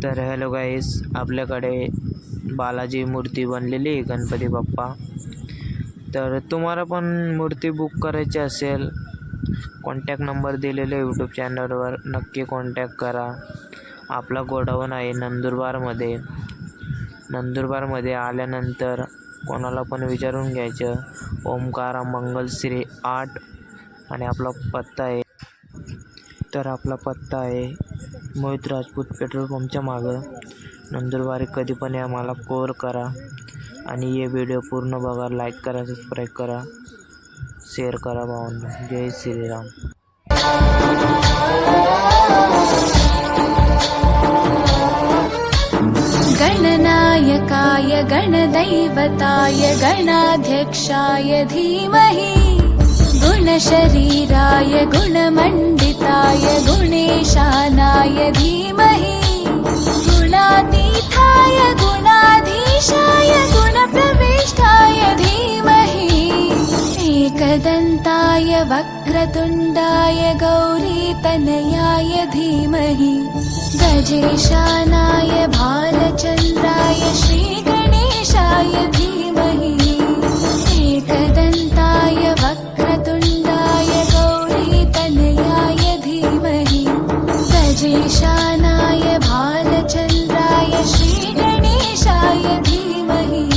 तर हॅलो गाईस, आपल्याकडे बालाजी मूर्ती बनलेली आहे, गणपती बाप्पा. तर तुम्हाला पण मूर्ती बुक करायची असेल, कॉन्टॅक्ट नंबर दिलेले यूट्यूब चॅनलवर नक्की कॉन्टॅक्ट करा. आपला गोडाऊन आहे नंदुरबारमध्ये आल्यानंतर कोणाला पण विचारून घ्यायचं, ओमकार मंगलश्री 8 आणि आपला पत्ता आहे मोहित राजपूत पेट्रोल पंपच्या मागं, नंदुरबार. कधी पण या, मला कॉल करा आणि हे व्हिडिओ पूर्ण बघा, लाईक करा, सबस्क्राईब करा, शेअर करा भावांनो. जय श्रीराम. गणनायकाय गणदैवताय गणाध्यक्षाय धीमहि गुणशरीराय गुणमण्डिताय गुणेशानाय धीमहि गुणातीताय गुणाधीशाय गुणप्रविष्टाय धीमहि एकदन्ताय वक्रतुण्डाय गौरीतनयाय धीमहि गजेशानाय भालचन्द्राय श्रीगणेशाय धीमहि एकदन्ताय वक्रतुण्डाय गौरीतनयाय धीमहि गजेशानाय भालचन्द्राय श्रीगणेशाय धीमहि.